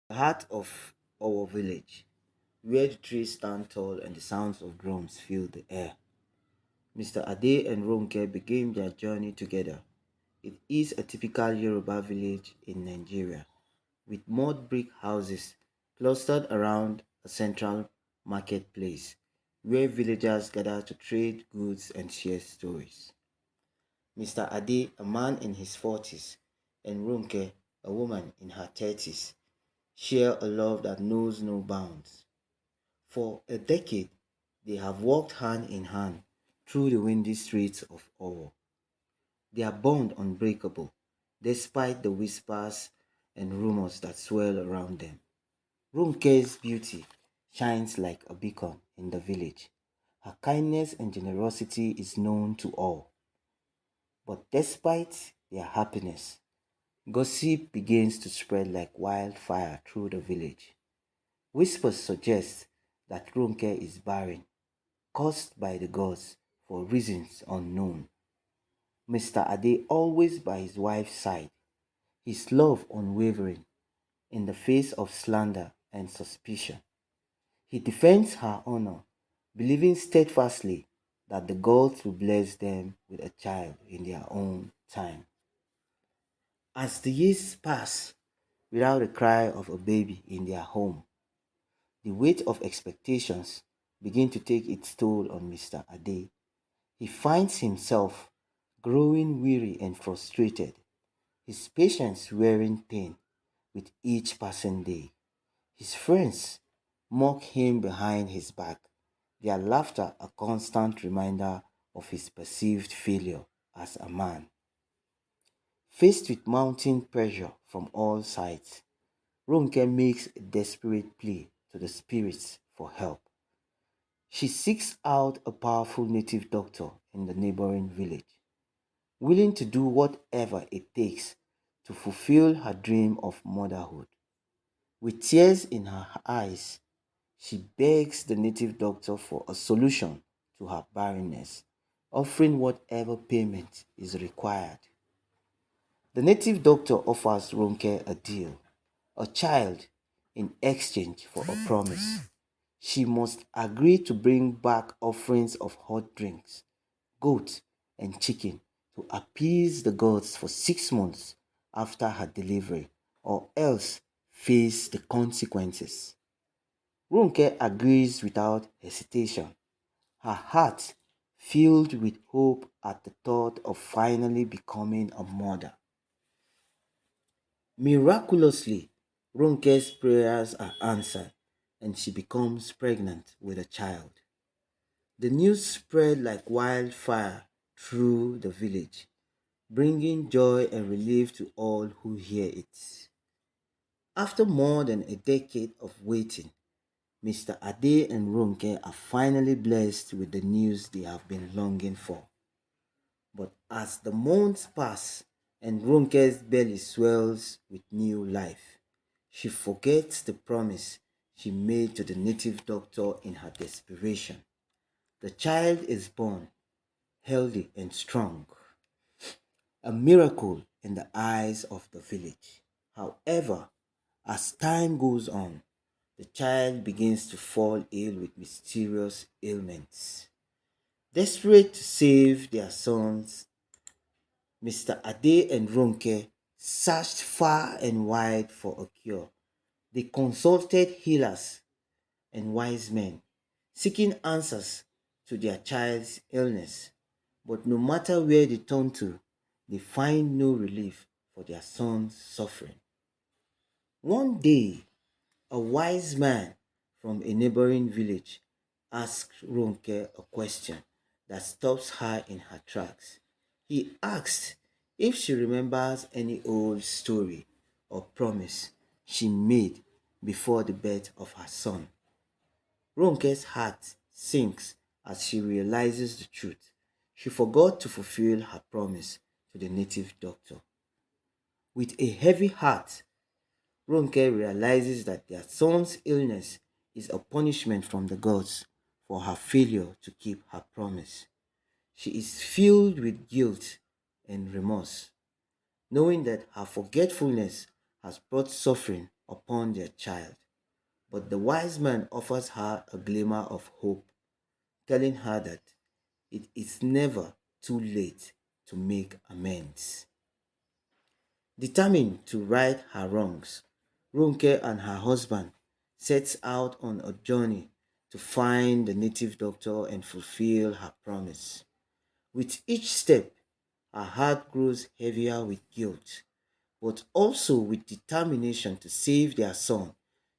The heart of our village, where the trees stand tall and the sounds of drums fill the air. Mr. Ade and Ronke began their journey together. It is a typical Yoruba village in Nigeria, with mud brick houses clustered around a central marketplace where villagers gather to trade goods and share stories. Mr. Ade, a man in his 40s, and Ronke, a woman in her 30s, share a love that knows no bounds. For a decade, they have walked hand in hand through the windy streets of Owo. Their bond unbreakable, despite the whispers and rumors that swirl around them. Runke's beauty shines like a beacon in the village. Her kindness and generosity is known to all. But despite their happiness, gossip begins to spread like wildfire through the village. Whispers suggest that Ronke is barren, caused by the gods for reasons unknown. Mr. Ade always by his wife's side, his love unwavering in the face of slander and suspicion. He defends her honor, believing steadfastly that the gods will bless them with a child in their own time. As the years pass without a cry of a baby in their home, the weight of expectations begin to take its toll on Mr. Ade. He finds himself growing weary and frustrated, his patience wearing thin with each passing day. His friends mock him behind his back, their laughter a constant reminder of his perceived failure as a man. Faced with mounting pressure from all sides, Ronke makes a desperate plea to the spirits for help. She seeks out a powerful native doctor in the neighboring village, willing to do whatever it takes to fulfill her dream of motherhood. With tears in her eyes, she begs the native doctor for a solution to her barrenness, offering whatever payment is required. The native doctor offers Ronke a deal, a child, in exchange for a promise. She must agree to bring back offerings of hot drinks, goat, and chicken to appease the gods for 6 months after her delivery, or else face the consequences. Ronke agrees without hesitation, her heart filled with hope at the thought of finally becoming a mother. Miraculously, Ronke's prayers are answered and she becomes pregnant with a child. The news spread like wildfire through the village, bringing joy and relief to all who hear it. After more than a decade of waiting, Mr. Ade and Ronke are finally blessed with the news they have been longing for. But as the months pass and Ronke's belly swells with new life, she forgets the promise she made to the native doctor in her desperation. The child is born, healthy and strong, a miracle in the eyes of the village. However, as time goes on, the child begins to fall ill with mysterious ailments. Desperate to save their sons, Mr. Ade and Ronke searched far and wide for a cure. They consulted healers and wise men, seeking answers to their child's illness. But no matter where they turn to, they find no relief for their son's suffering. One day, a wise man from a neighboring village asked Ronke a question that stops her in her tracks. He asked if she remembers any old story or promise she made before the birth of her son. Ronke's heart sinks as she realizes the truth. She forgot to fulfill her promise to the native doctor. With a heavy heart, Ronke realizes that their son's illness is a punishment from the gods for her failure to keep her promise. She is filled with guilt and remorse, knowing that her forgetfulness has brought suffering upon their child. But the wise man offers her a glimmer of hope, telling her that it is never too late to make amends. Determined to right her wrongs, Ronke and her husband sets out on a journey to find the native doctor and fulfill her promise. With each step, her heart grows heavier with guilt, but also with determination to save their son.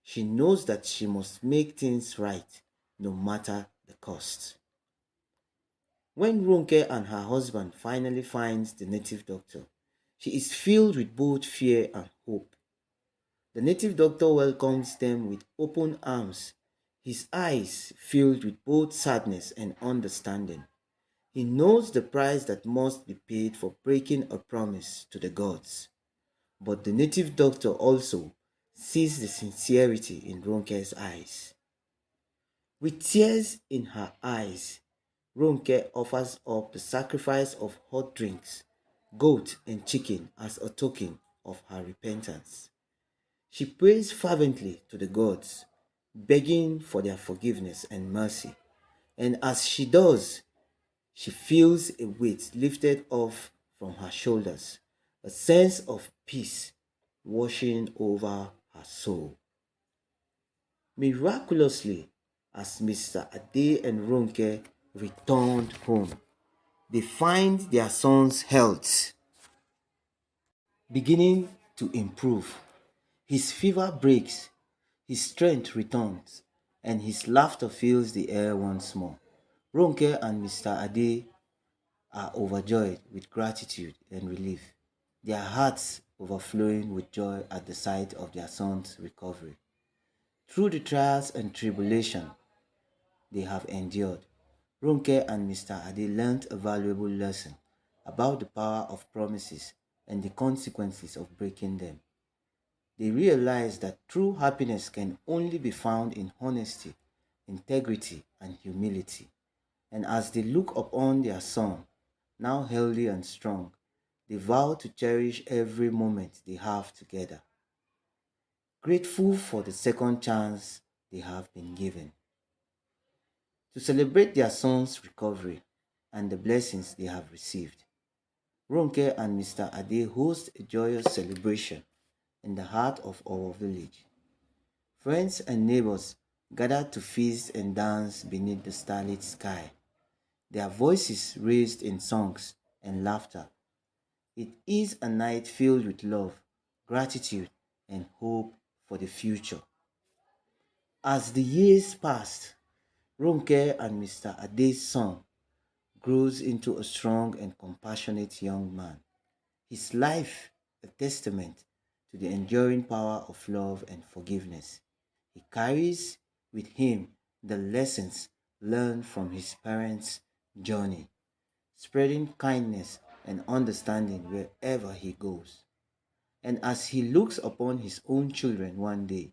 She knows that she must make things right, no matter the cost. When Ronke and her husband finally finds the native doctor, she is filled with both fear and hope. The native doctor welcomes them with open arms, his eyes filled with both sadness and understanding. He knows the price that must be paid for breaking a promise to the gods. But the native doctor also sees the sincerity in Ronke's eyes. With tears in her eyes, Ronke offers up the sacrifice of hot drinks, goat and chicken as a token of her repentance. She prays fervently to the gods, begging for their forgiveness and mercy. And as she does, she feels a weight lifted off from her shoulders, a sense of peace washing over her soul. Miraculously, as Mr. Ade and Ronke returned home, they find their son's health beginning to improve. His fever breaks, his strength returns, and his laughter fills the air once more. Ronke and Mr. Ade are overjoyed with gratitude and relief, their hearts overflowing with joy at the sight of their son's recovery. Through the trials and tribulation they have endured, Ronke and Mr. Ade learned a valuable lesson about the power of promises and the consequences of breaking them. They realized that true happiness can only be found in honesty, integrity, and humility. And as they look upon their son, now healthy and strong, they vow to cherish every moment they have together, grateful for the second chance they have been given. To celebrate their son's recovery and the blessings they have received, Ronke and Mr. Ade host a joyous celebration in the heart of our village. Friends and neighbors gather to feast and dance beneath the starlit sky, their voices raised in songs and laughter. It is a night filled with love, gratitude, and hope for the future. As the years passed, Ronke and Mr. Ade's son grows into a strong and compassionate young man, his life a testament to the enduring power of love and forgiveness. He carries with him the lessons learned from his parents' journey, spreading kindness and understanding wherever he goes. And as he looks upon his own children one day,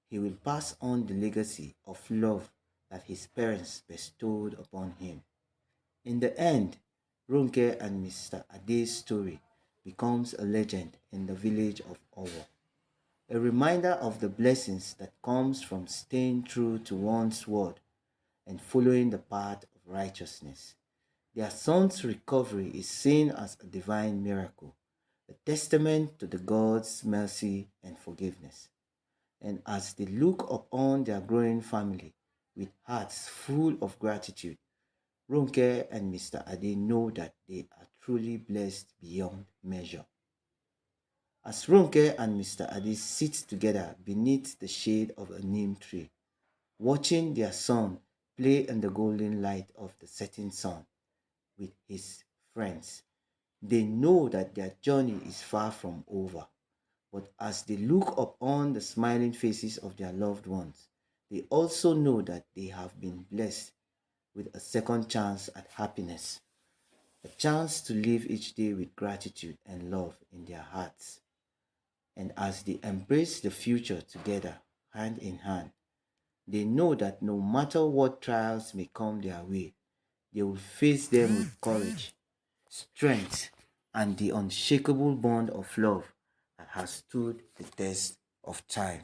he will pass on the legacy of love that his parents bestowed upon him. In the end, Ronke and Mr. Ade's story becomes a legend in the village of Owo, a reminder of the blessings that comes from staying true to one's word and following the path of righteousness. Their son's recovery is seen as a divine miracle, a testament to the God's mercy and forgiveness. And as they look upon their growing family with hearts full of gratitude, Ronke and Mr. Ade know that they are truly blessed beyond measure. As Ronke and Mr. Ade sit together beneath the shade of a neem tree, watching their son play in the golden light of the setting sun with his friends, they know that their journey is far from over. But as they look upon the smiling faces of their loved ones, they also know that they have been blessed with a second chance at happiness, a chance to live each day with gratitude and love in their hearts. And as they embrace the future together, hand in hand, they know that no matter what trials may come their way, they will face them with courage, strength, and the unshakable bond of love that has stood the test of time.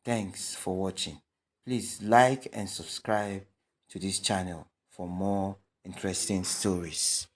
Thanks for watching. Please like and subscribe to this channel for more interesting stories.